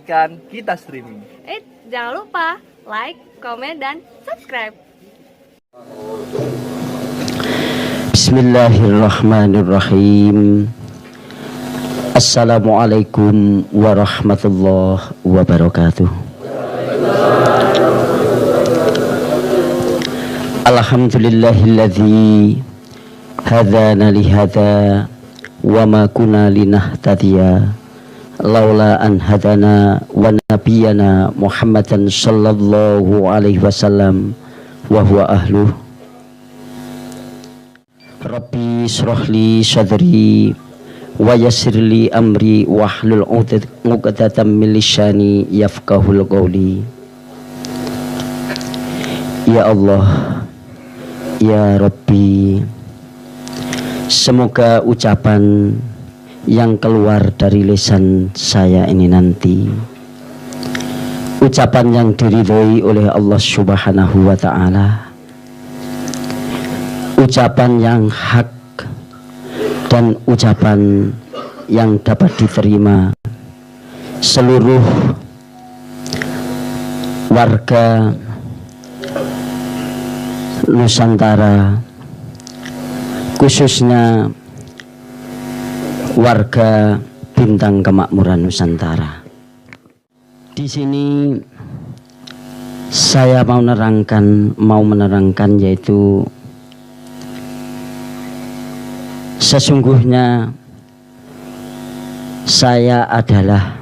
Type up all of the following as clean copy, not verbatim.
menyaksikan Kita Streaming. Jangan lupa like, komen, dan subscribe. Bismillahirrahmanirrahim. Assalamualaikum warahmatullahi wabarakatuh. Alhamdulillahilladzi hadana lihada wa ma kunna linahtadiya laula an hadana wa nabiyana Muhammadan sallallahu alaihi wasallam wa huwa ahluh. Rabbi shrahli sadri wa yassirli amri wahlul 'uqdatam min lisani yafqahul qawli. Ya Allah, ya Rabbi, semoga ucapan yang keluar dari lisan saya ini nanti ucapan yang diridhoi oleh Allah Subhanahu wa ta'ala, ucapan yang hak dan ucapan yang dapat diterima seluruh warga Nusantara, khususnya warga Bintang Kemakmuran Nusantara. Di sini saya mau menerangkan yaitu sesungguhnya saya adalah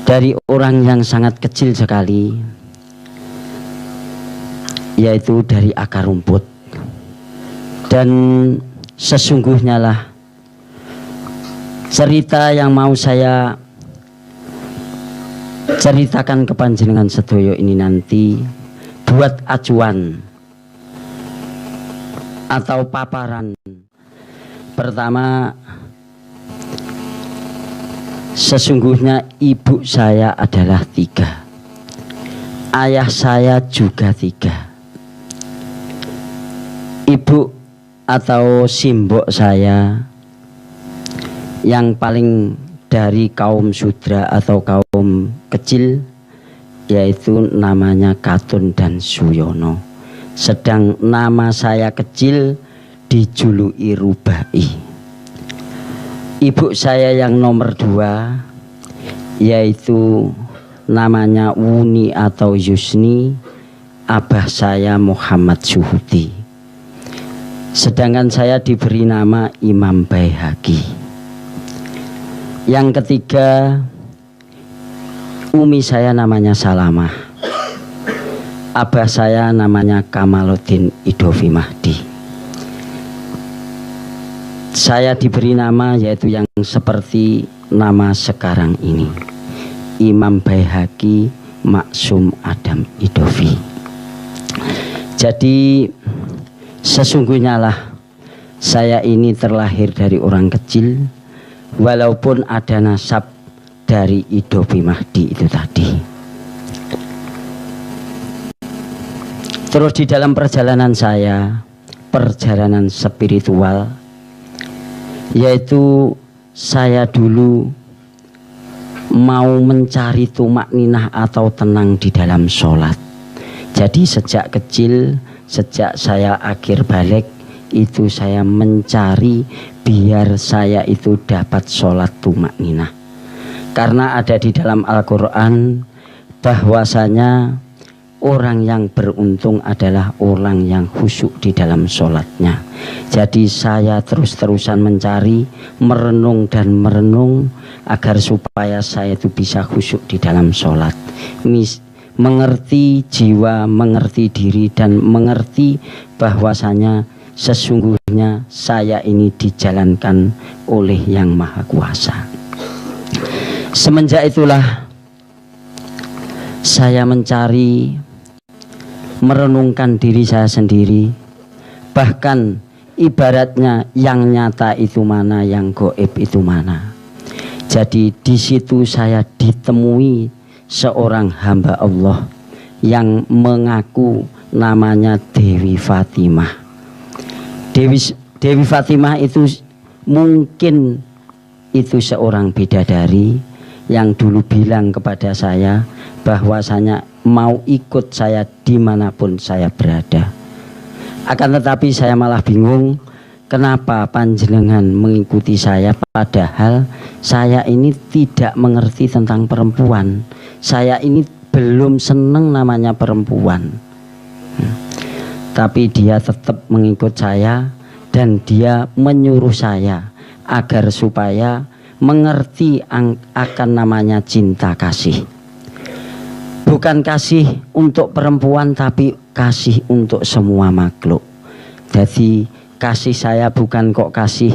dari orang yang sangat kecil sekali, yaitu dari akar rumput. Dan sesungguhnya lah cerita yang mau saya ceritakan ke panjenengan sedoyo ini nanti buat acuan atau paparan. Pertama, sesungguhnya ibu saya adalah 3, ayah saya juga 3. Ibu atau simbok saya yang paling dari kaum sudra atau kaum kecil, yaitu namanya Katun dan Suyono. Sedang nama saya kecil dijuluki Rubai. Ibu saya yang nomor 2 yaitu namanya Wuni atau Yusni. Abah saya Muhammad Suhudi. Sedangkan saya diberi nama Imam Baihaqi. Yang ketiga, umi saya namanya Salamah. Abah saya namanya Kamaluddin Idovi Mahdi. Saya diberi nama yaitu yang seperti nama sekarang ini, Imam Baihaqi Maksum Adam Idovi. Jadi sesungguhnya lah saya ini terlahir dari orang kecil, walaupun ada nasab dari Idovi Mahdi itu tadi. Terus di dalam perjalanan saya, perjalanan spiritual, yaitu saya dulu mau mencari tumakninah atau tenang di dalam sholat. Jadi sejak kecil, sejak saya akhir balik, itu saya mencari biar saya itu dapat sholat tumakninah. Karena ada di dalam Al-Quran bahwasanya orang yang beruntung adalah orang yang khusyuk di dalam sholatnya. Jadi saya terus-terusan mencari, merenung dan merenung agar supaya saya itu bisa khusyuk di dalam sholat, mengerti jiwa, mengerti diri, dan mengerti bahwasanya sesungguhnya saya ini dijalankan oleh Yang Maha Kuasa. Semenjak itulah saya mencari, merenungkan diri saya sendiri, bahkan ibaratnya yang nyata itu mana, yang gaib itu mana. Jadi di situ saya ditemui seorang hamba Allah yang mengaku namanya Dewi Fatimah. Dewi Fatimah itu mungkin itu seorang bidadari yang dulu bilang kepada saya bahwasanya mau ikut saya dimanapun saya berada. Akan tetapi saya malah bingung, kenapa panjenengan mengikuti saya padahal saya ini tidak mengerti tentang perempuan. Saya ini belum seneng namanya perempuan. Tapi dia tetap mengikut saya dan dia menyuruh saya agar supaya mengerti akan namanya cinta kasih. Bukan kasih untuk perempuan tapi kasih untuk semua makhluk. Jadi kasih saya bukan kok kasih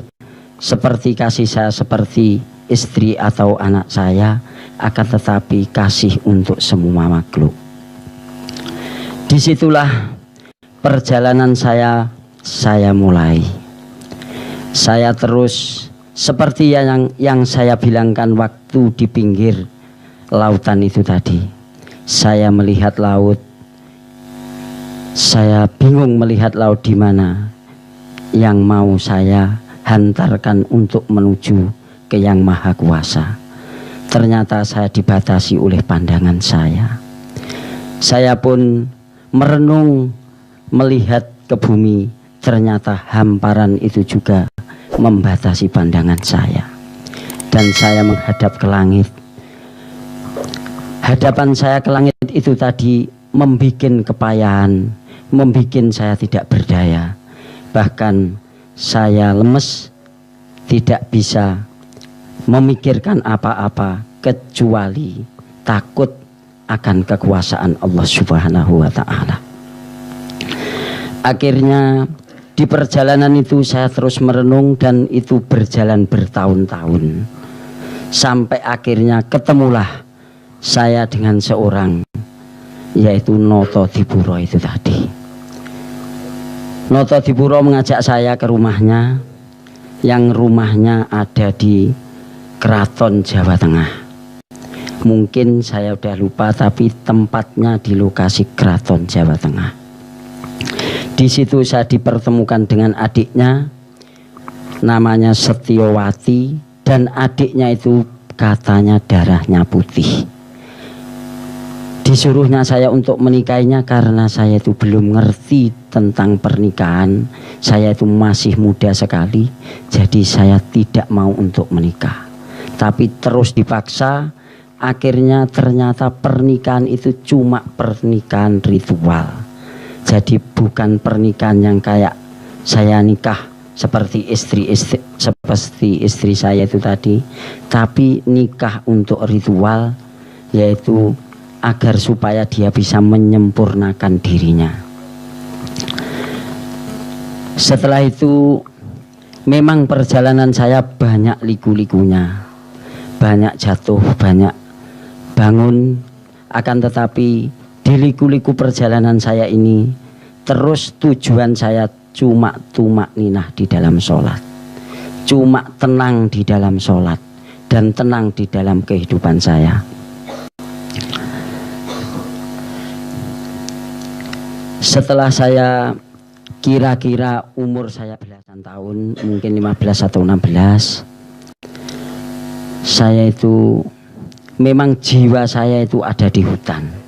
seperti kasih saya seperti istri atau anak saya, akan tetapi kasih untuk semua makhluk. Disitulah perjalanan saya mulai. Saya terus seperti yang saya bilangkan waktu di pinggir lautan itu tadi. Saya melihat laut, saya bingung melihat laut di mana yang mau saya hantarkan untuk menuju ke Yang Maha Kuasa. Ternyata saya dibatasi oleh pandangan saya. Saya pun merenung melihat ke bumi, ternyata hamparan itu juga membatasi pandangan saya. Dan saya menghadap ke langit. Hadapan saya ke langit itu tadi membikin kepayahan, membikin saya tidak berdaya. Bahkan saya lemes, tidak bisa memikirkan apa-apa kecuali takut akan kekuasaan Allah Subhanahu wa Ta'ala. Akhirnya di perjalanan itu saya terus merenung dan itu berjalan bertahun-tahun. Sampai akhirnya ketemulah saya dengan seorang, yaitu Noto Dipuro itu tadi. Noto Dipuro mengajak saya ke rumahnya, yang rumahnya ada di Keraton Jawa Tengah. Mungkin saya udah lupa, tapi tempatnya di lokasi Keraton Jawa Tengah. Di situ saya dipertemukan dengan adiknya, namanya Setiowati, dan adiknya itu katanya darahnya putih. Disuruhnya saya untuk menikahinya karena saya itu belum ngerti tentang pernikahan. Saya itu masih muda sekali, jadi saya tidak mau untuk menikah. Tapi terus dipaksa, akhirnya ternyata pernikahan itu cuma pernikahan ritual. Jadi bukan pernikahan yang kayak saya nikah seperti istri saya itu tadi, tapi nikah untuk ritual, yaitu agar supaya dia bisa menyempurnakan dirinya. Setelah itu memang perjalanan saya banyak liku-likunya, banyak jatuh, banyak bangun. Akan tetapi di liku-liku perjalanan saya ini terus tujuan saya cuma tumak ninah di dalam sholat, cuma tenang di dalam sholat dan tenang di dalam kehidupan saya. Setelah saya kira-kira umur saya belasan tahun, mungkin 15 atau 16, saya itu memang jiwa saya itu ada di hutan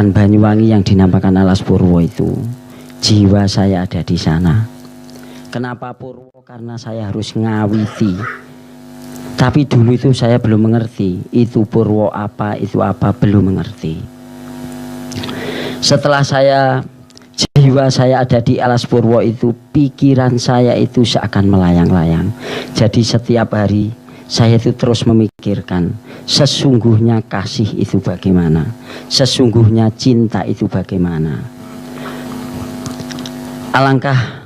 Banyuwangi yang dinamakan Alas Purwo itu. Jiwa saya ada di sana. Kenapa Purwo? Karena saya harus ngawiti. Tapi dulu itu saya belum mengerti itu Purwo apa, itu apa, belum mengerti. Setelah jiwa saya ada di Alas Purwo itu, pikiran saya itu seakan melayang-layang. Jadi setiap hari saya itu terus memikirkan, sesungguhnya kasih itu bagaimana, sesungguhnya cinta itu bagaimana. Alangkah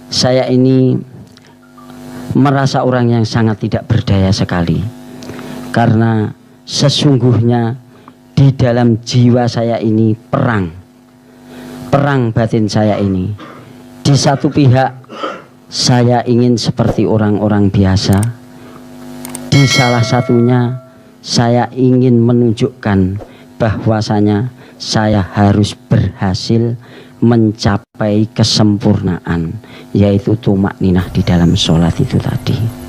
saya ini merasa orang yang sangat tidak berdaya sekali, karena sesungguhnya di dalam jiwa saya ini perang batin saya ini. Di satu pihak saya ingin seperti orang-orang biasa, di salah satunya saya ingin menunjukkan bahwasanya saya harus berhasil mencapai kesempurnaan, yaitu tumak ninah di dalam sholat itu tadi.